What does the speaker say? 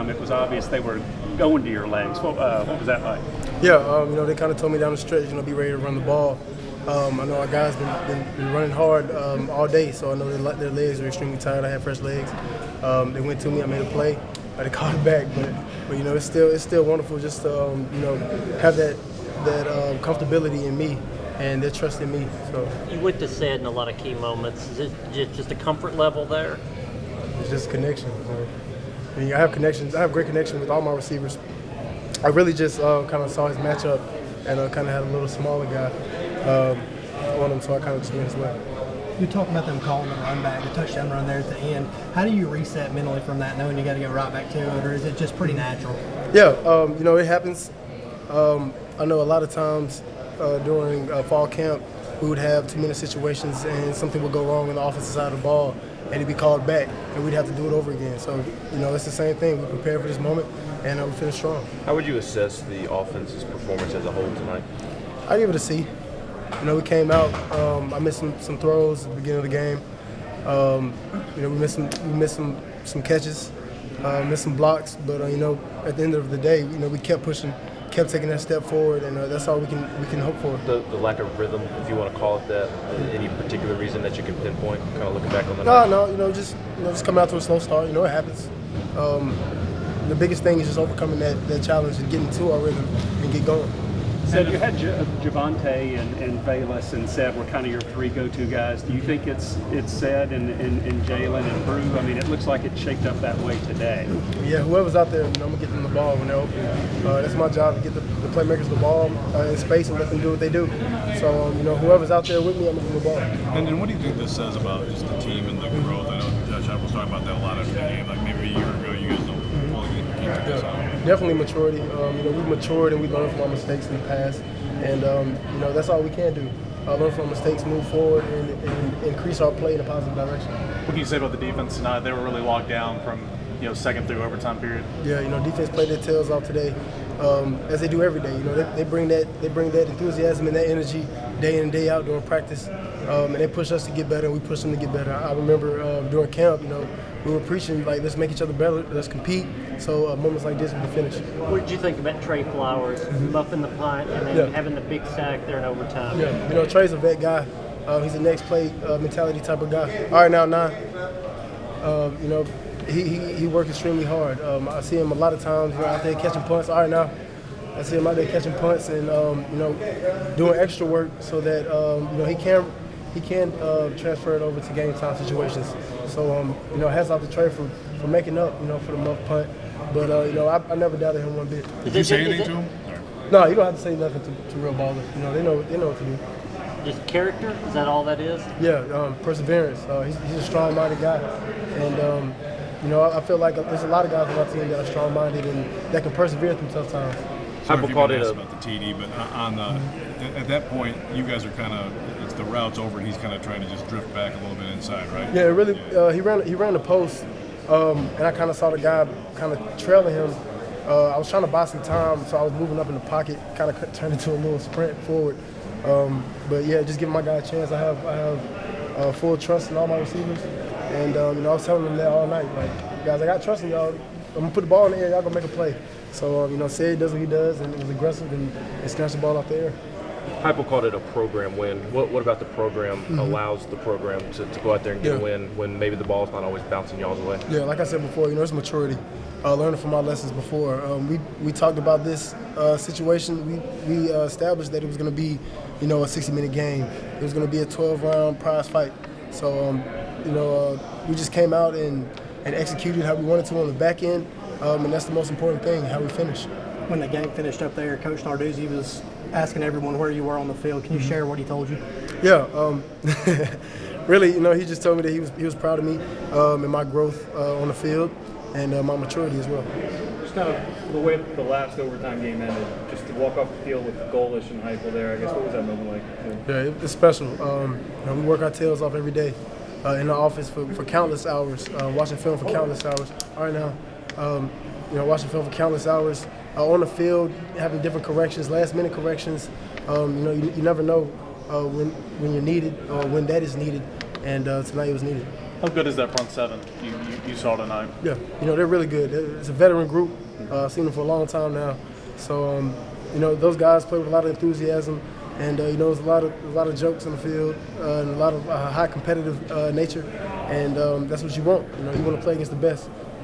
time, it was obvious they were going to your legs. What was that like? Yeah, they kind of told me down the stretch, be ready to run the ball. I know our guys been running hard all day, so I know their legs are extremely tired. I had fresh legs. They went to me. I made a play. They called it back, but it's still wonderful just to have that comfortability in me and their trust in me. So you went to said in a lot of key moments. Is it just a comfort level there? It's just connection. I have connections. I have great connection with all my receivers. I really just kind of saw his matchup and kind of had a little smaller guy on him, so I kind of just went his way. You talk about them calling the run back, the touchdown run there at the end. How do you reset mentally from that, knowing you got to go right back to it, or is it just pretty natural? Yeah, it happens. I know a lot of times during fall camp, we would have 2-minute situations and something would go wrong on the offensive side of the ball, and it'd be called back, and we'd have to do it over again. So, it's the same thing. We prepare for this moment, and we finish strong. How would you assess the offense's performance as a whole tonight? I'd give it a C. We came out. I missed some throws at the beginning of the game. We missed some catches, missed some blocks. But at the end of the day, we kept pushing, kept taking that step forward, and that's all we can hope for. The lack of rhythm, if you want to call it that, any particular reason that you can pinpoint, kind of looking back on the night? No, just coming out to a slow start. It happens. The biggest thing is just overcoming that challenge and getting to our rhythm and get going. So you had Javonte and Bayless and Seb were kind of your three go-to guys. Do you think it's Sed and Jalen and Brew? I mean, it looks like it shaped up that way today. Yeah, whoever's out there, I'm going to get them the ball when they're open. That's my job, to get the playmakers the ball in space and let them do what they do. So, whoever's out there with me, I'm going to give them the ball. And then what do you think this says about just the team and the growth? I know Josh Apple was talking about that a lot after the game. Like maybe a year ago, you guys don't fully get this out. Definitely maturity. We've matured and we learned from our mistakes in the past. And, that's all we can do. Learn from our mistakes, move forward, and increase our play in a positive direction. What can you say about the defense tonight? They were really locked down from second through overtime period. Yeah, defense played their tails off today, as they do every day. They bring that enthusiasm and that energy day in and day out during practice, and they push us to get better, and we push them to get better. I remember during camp, we were preaching like, let's make each other better, let's compete. So moments like this we can finish. What did you think about Trey Flowers muffing the punt and then having the big sack there in overtime? Yeah, Trey's a vet guy. He's a next play mentality type of guy. All right, now 9. He worked extremely hard. I see him a lot of times out there catching punts. All right, now I see him out there catching punts and doing extra work so that he can transfer it over to game time situations. So hats off to Trey for making up for the muff punt. But I never doubted him one bit. Did you say anything to him? No, you don't have to say nothing to real ballers. They know what to do. Just character? Is that all that is? Yeah, perseverance. He's a strong-minded guy, and I feel like there's a lot of guys on our team that are strong-minded and that can persevere through tough times. Sorry if you been asked about the TD, but at that point, you guys are kind of the route's over, and he's kind of trying to just drift back a little bit inside, right? Yeah, really. He ran the post, and I kind of saw the guy kind of trailing him. I was trying to buy some time, so I was moving up in the pocket, kind of turned into a little sprint forward. But yeah, just giving my guy a chance. I have full trust in all my receivers, and I was telling them that all night. Like, guys, I got trust in y'all. I'm gonna put the ball in the air. Y'all gonna make a play. So Sid does what he does, and it was aggressive and snatched the ball off the air. Hypo called it a program win. What about the program allows the program to go out there and get a win when maybe the ball's not always bouncing y'all's way? Yeah, like I said before, it's maturity. Learning from our lessons before. We talked about this situation. We established that it was going to be, a 60-minute game. It was going to be a 12-round prize fight. So, we just came out and executed how we wanted to on the back end, and that's the most important thing, how we finish. When the game finished up there, Coach Narduzzi was asking everyone where you were on the field. Can you share what he told you? Yeah, really, he just told me that he was proud of me and my growth on the field and my maturity as well. Just kind of the way the last overtime game ended, just to walk off the field with Golish and Heupel there, I guess, what was that moment like? Yeah, it's special. We work our tails off every day in the office for countless hours, watching film for countless hours. All right now, watching film for countless hours. On the field, having different corrections, last-minute corrections. You never know when you're needed or when that is needed, and tonight it was needed. How good is that front seven you saw tonight? Yeah, they're really good. It's a veteran group. I've seen them for a long time now. So, those guys play with a lot of enthusiasm, and there's a lot of jokes on the field and a lot of high competitive nature, and that's what you want. You want to play against the best.